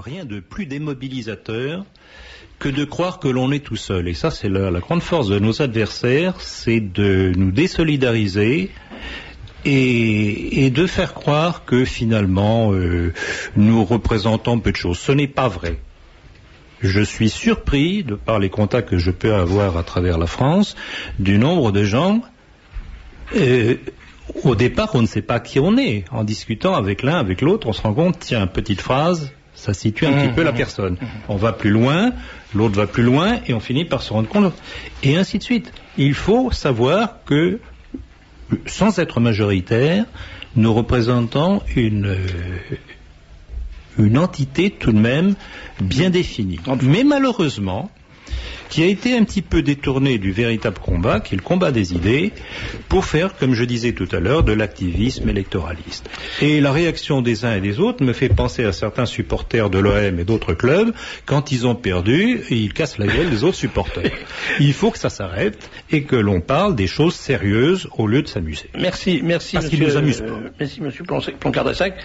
rien de plus démobilisateur que de croire que l'on est tout seul. Et ça, c'est la grande force de nos adversaires, c'est de nous désolidariser et de faire croire que finalement, nous représentons peu de choses. Ce n'est pas vrai. Je suis surpris, de par les contacts que je peux avoir à travers la France, du nombre de gens. Au départ, on ne sait pas qui on est. En discutant avec l'un, avec l'autre, on se rend compte, tiens, petite phrase, ça situe un petit peu la personne. On va plus loin, l'autre va plus loin, et on finit par se rendre compte. Et ainsi de suite. Il faut savoir que, sans être majoritaire, nous représentons une entité tout de même bien définie. Mais malheureusement, qui a été un petit peu détourné du véritable combat, qui est le combat des idées, pour faire, comme je disais tout à l'heure, de l'activisme électoraliste. Et la réaction des uns et des autres me fait penser à certains supporters de l'OM et d'autres clubs, quand ils ont perdu, ils cassent la gueule des autres supporters. Il faut que ça s'arrête et que l'on parle des choses sérieuses au lieu de s'amuser. Merci, parce qu'ils nous amusent pas. Merci, monsieur Plancard-Dessac.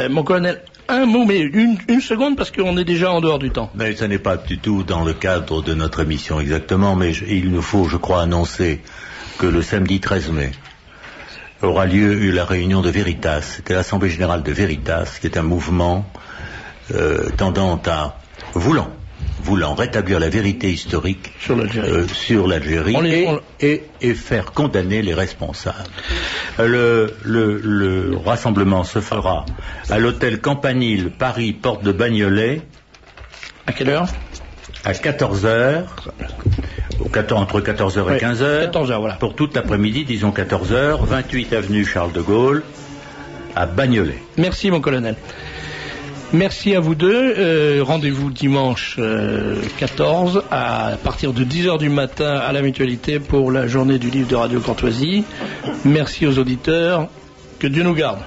Mon colonel, un mot, mais une seconde, parce qu'on est déjà en dehors du temps. Mais ça n'est pas du tout dans le cadre de notre émission exactement, mais il nous faut, je crois, annoncer que le samedi 13 mai aura lieu la réunion de Veritas. C'était l'Assemblée Générale de Veritas, qui est un mouvement tendant à voulant rétablir la vérité historique sur l'Algérie et faire condamner les responsables. Le rassemblement se fera à l'hôtel Campanile, Paris, porte de Bagnolet. À quelle heure? À 14h, entre 14h et 15h, 14h, voilà. Pour toute l'après-midi, disons 14h, 28 avenue Charles de Gaulle, à Bagnolet. Merci, mon colonel. Merci à vous deux. Rendez-vous dimanche 14 à partir de 10h du matin à la Mutualité pour la journée du livre de Radio Courtoisie. Merci aux auditeurs. Que Dieu nous garde.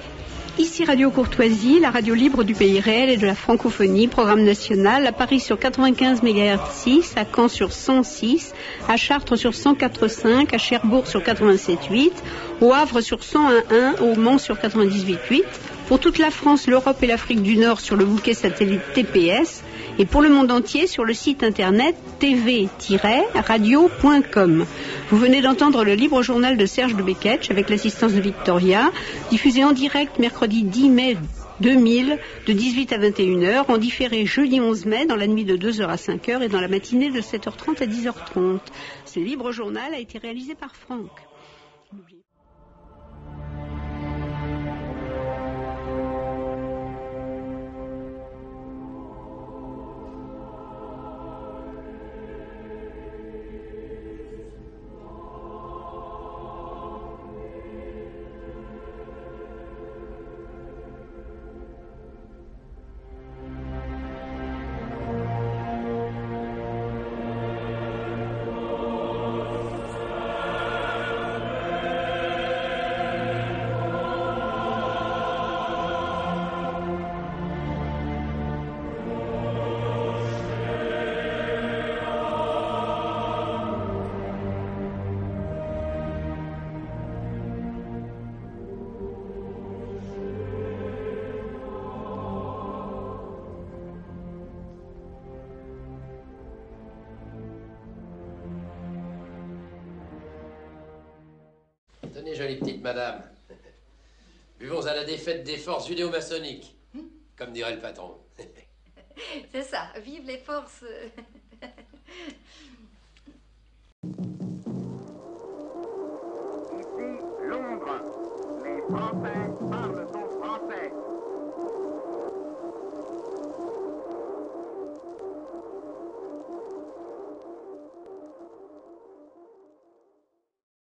Ici Radio Courtoisie, la radio libre du pays réel et de la francophonie, programme national, à Paris sur 95 MHz 6, à Caen sur 106, à Chartres sur 104.5, à Cherbourg sur 87.8, au Havre sur 101.1, au Mans sur 98.8, pour toute la France, l'Europe et l'Afrique du Nord sur le bouquet satellite TPS, et pour le monde entier sur le site internet tv-radio.com. Vous venez d'entendre le libre journal de Serge de Beketch avec l'assistance de Victoria, diffusé en direct mercredi 10 mai 2000 de 18 à 21h, en différé jeudi 11 mai dans la nuit de 2h à 5h et dans la matinée de 7h30 à 10h30. Ce libre journal a été réalisé par Franck. Tenez, jolie petite madame. Buvons à la défaite des forces judéo-maçonniques, comme dirait le patron. C'est ça, vive les forces. Ici, Londres. Les Français